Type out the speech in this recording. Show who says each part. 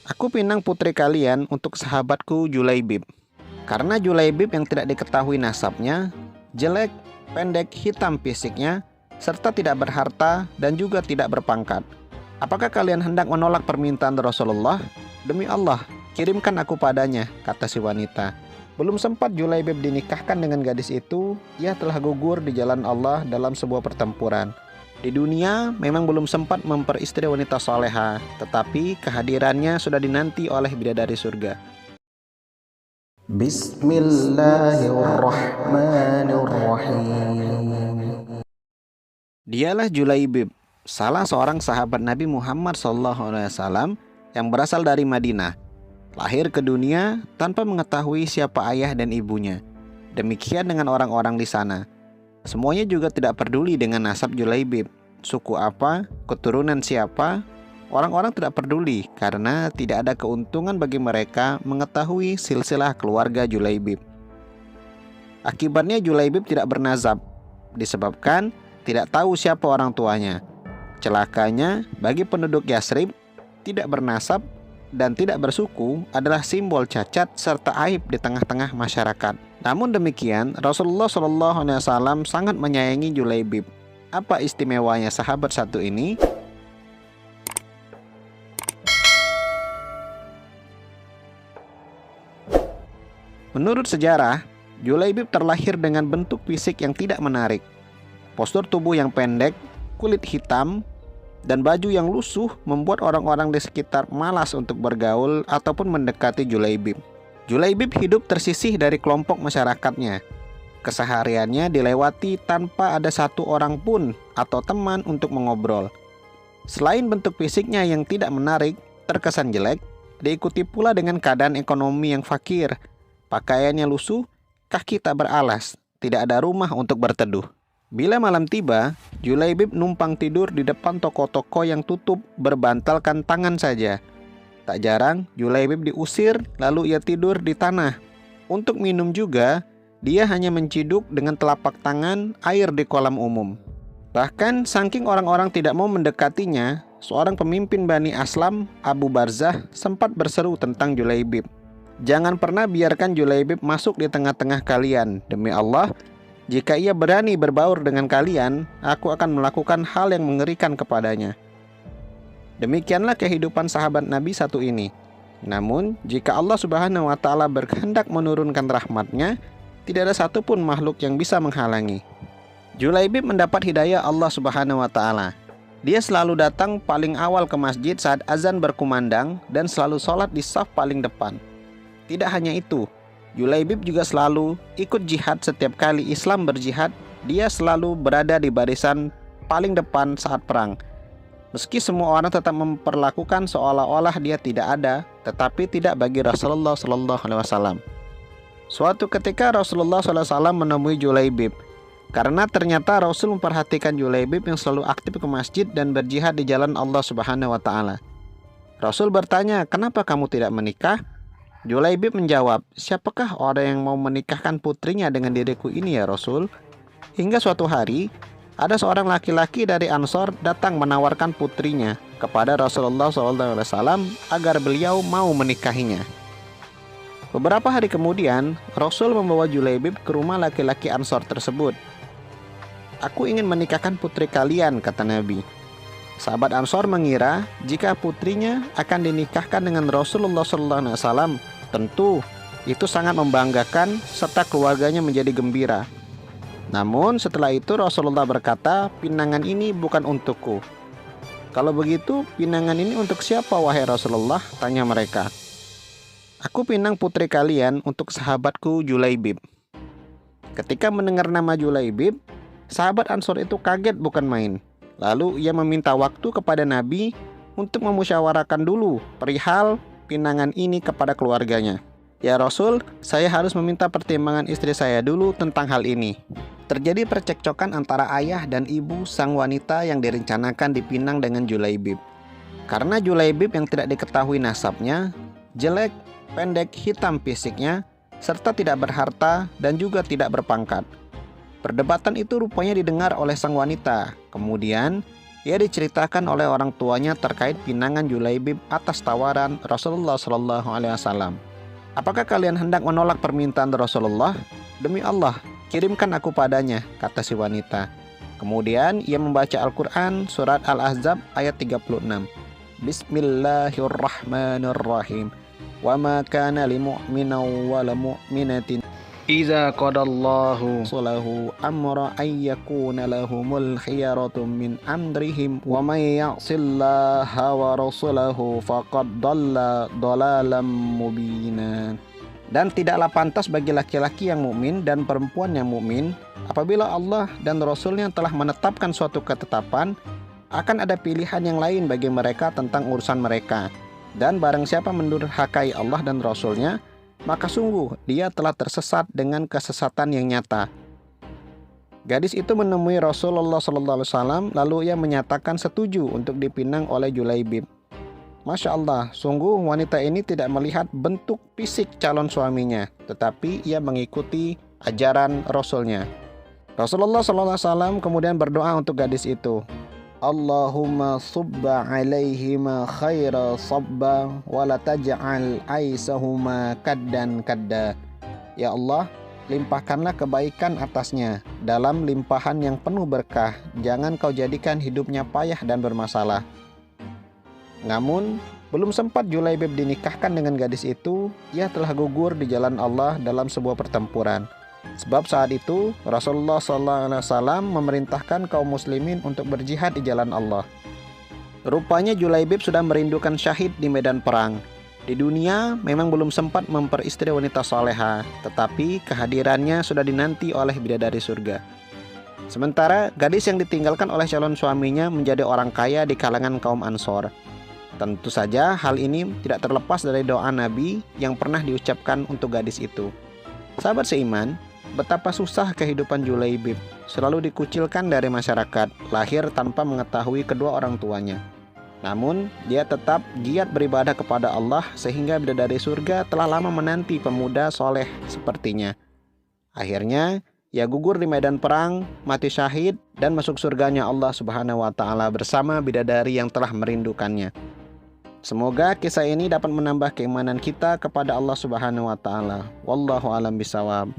Speaker 1: Aku pinang putri kalian untuk sahabatku Julaibib. Karena Julaibib yang tidak diketahui nasabnya, jelek, pendek, hitam fisiknya, serta tidak berharta dan juga tidak berpangkat. Apakah kalian hendak menolak permintaan Rasulullah? Demi Allah, kirimkan aku padanya, kata si wanita. Belum sempat Julaibib dinikahkan dengan gadis itu, ia telah gugur di jalan Allah dalam sebuah pertempuran. Di dunia memang belum sempat memperistri wanita soleha, tetapi kehadirannya sudah dinanti oleh bidadari surga. Bismillahirrahmanirrahim. Dialah Julaibib, salah seorang sahabat Nabi Muhammad SAW yang berasal dari Madinah. Lahir ke dunia tanpa mengetahui siapa ayah dan ibunya. Demikian dengan orang-orang di sana. Semuanya juga tidak peduli dengan nasab Julaibib, suku apa, keturunan siapa. Orang-orang tidak peduli karena tidak ada keuntungan bagi mereka mengetahui silsilah keluarga Julaibib. Akibatnya Julaibib tidak bernasab, disebabkan tidak tahu siapa orang tuanya. Celakanya bagi penduduk Yasrib, tidak bernasab dan tidak bersuku adalah simbol cacat serta aib di tengah-tengah masyarakat. Namun demikian, Rasulullah SAW sangat menyayangi Julaibib. Apa istimewanya sahabat satu ini? Menurut sejarah, Julaibib terlahir dengan bentuk fisik yang tidak menarik. Postur tubuh yang pendek, kulit hitam, dan baju yang lusuh membuat orang-orang di sekitar malas untuk bergaul ataupun mendekati Julaibib. Julaibib hidup tersisih dari kelompok masyarakatnya. Kesehariannya dilewati tanpa ada satu orang pun atau teman untuk mengobrol. Selain bentuk fisiknya yang tidak menarik, terkesan jelek, diikuti pula dengan keadaan ekonomi yang fakir. Pakaiannya lusuh, kaki tak beralas, tidak ada rumah untuk berteduh. Bila malam tiba, Julaibib numpang tidur di depan toko-toko yang tutup berbantalkan tangan saja. Tak jarang Julaibib diusir lalu ia tidur di tanah. Untuk minum juga, dia hanya menciduk dengan telapak tangan air di kolam umum. Bahkan saking orang-orang tidak mau mendekatinya, seorang pemimpin Bani Aslam, Abu Barzah, sempat berseru tentang Julaibib. Jangan pernah biarkan Julaibib masuk di tengah-tengah kalian. Demi Allah, jika ia berani berbaur dengan kalian, aku akan melakukan hal yang mengerikan kepadanya. Demikianlah kehidupan sahabat Nabi satu ini. Namun, jika Allah Subhanahu wa Ta'ala berkehendak menurunkan rahmatnya, tidak ada satupun makhluk yang bisa menghalangi. Julaibib mendapat hidayah Allah Subhanahu wa Ta'ala. Dia selalu datang paling awal ke masjid saat azan berkumandang dan selalu sholat di saf paling depan. Tidak hanya itu, Julaibib juga selalu ikut jihad. Setiap kali Islam berjihad, dia selalu berada di barisan paling depan saat perang. Meski semua orang tetap memperlakukan seolah-olah dia tidak ada, tetapi tidak bagi Rasulullah SAW. Suatu ketika Rasulullah SAW menemui Julaibib, karena ternyata Rasul memperhatikan Julaibib yang selalu aktif ke masjid dan berjihad di jalan Allah Subhanahu wa Ta'ala. Rasul bertanya, "Kenapa kamu tidak menikah?" Julaibib menjawab, "Siapakah orang yang mau menikahkan putrinya dengan diriku ini ya Rasul?" Hingga suatu hari, ada seorang laki-laki dari Ansor datang menawarkan putrinya kepada Rasulullah SAW agar beliau mau menikahinya. Beberapa hari kemudian, Rasul membawa Julaibib ke rumah laki-laki Ansor tersebut. "Aku ingin menikahkan putri kalian," kata Nabi. Sahabat Ansor mengira jika putrinya akan dinikahkan dengan Rasulullah SAW, tentu itu sangat membanggakan serta keluarganya menjadi gembira. Namun setelah itu Rasulullah berkata, "Pinangan ini bukan untukku." "Kalau begitu, pinangan ini untuk siapa wahai Rasulullah?" tanya mereka. "Aku pinang putri kalian untuk sahabatku Julaibib." Ketika mendengar nama Julaibib, sahabat Ansor itu kaget bukan main. Lalu ia meminta waktu kepada Nabi untuk memusyawarahkan dulu perihal pinangan ini kepada keluarganya. "Ya Rasul, saya harus meminta pertimbangan istri saya dulu tentang hal ini." Terjadi percekcokan antara ayah dan ibu sang wanita yang direncanakan dipinang dengan Julaibib. Karena Julaibib yang tidak diketahui nasabnya, jelek, pendek, hitam fisiknya, serta tidak berharta dan juga tidak berpangkat. Perdebatan itu rupanya didengar oleh sang wanita. Kemudian, Ia diceritakan oleh orang tuanya terkait pinangan Julaibib atas tawaran Rasulullah Shallallahu Alaihi Wasallam. Apakah kalian hendak menolak permintaan Rasulullah? Demi Allah, kirimkan aku padanya, kata si wanita. Kemudian ia membaca Al-Quran surat Al-Ahzab ayat 36. Bismillahirrahmanirrahim. Wa ma kana limu'minan wa la mu'minatin Iza qadallahu sulahu amra ayyakuna lahumul khiyaratu min amrihim wa may ya'sillaha wa rasulahu faqad dhalla dhalalan mubina. Dan tidaklah pantas bagi laki-laki yang mukmin dan perempuan yang mukmin apabila Allah dan Rasulnya telah menetapkan suatu ketetapan, akan ada pilihan yang lain bagi mereka tentang urusan mereka. Dan barang siapa mendurhakai Allah dan Rasulnya, maka sungguh dia telah tersesat dengan kesesatan yang nyata. Gadis itu menemui Rasulullah SAW, lalu ia menyatakan setuju untuk dipinang oleh Julaibib. Masya Allah, sungguh wanita ini tidak melihat bentuk fisik calon suaminya, tetapi ia mengikuti ajaran Rasulnya. Rasulullah SAW kemudian berdoa untuk gadis itu. Allahumma subba alaihima khaira sabba wa la taj'al aisahuma kaddan kadda. Ya Allah, limpahkanlah kebaikan atasnya dalam limpahan yang penuh berkah. Jangan kau jadikan hidupnya payah dan bermasalah. Namun, belum sempat Julaibib dinikahkan dengan gadis itu, ia telah gugur di jalan Allah dalam sebuah pertempuran. Sebab saat itu Rasulullah SAW memerintahkan kaum muslimin untuk berjihad di jalan Allah. Rupanya Julaibib sudah merindukan syahid di medan perang. Di dunia memang belum sempat memperistri wanita soleha, tetapi kehadirannya sudah dinanti oleh bidadari surga. Sementara gadis yang ditinggalkan oleh calon suaminya menjadi orang kaya di kalangan kaum Ansor. Tentu saja hal ini tidak terlepas dari doa Nabi yang pernah diucapkan untuk gadis itu. Sahabat seiman, betapa susah kehidupan Julaibib, selalu dikucilkan dari masyarakat, lahir tanpa mengetahui kedua orang tuanya. Namun, dia tetap giat beribadah kepada Allah sehingga bidadari surga telah lama menanti pemuda soleh sepertinya. Akhirnya, ia gugur di medan perang, mati syahid, dan masuk surganya Allah Subhanahu wa Ta'ala bersama bidadari yang telah merindukannya. Semoga kisah ini dapat menambah keimanan kita kepada Allah Subhanahu wa Ta'ala. Wallahu a'lam bishawab.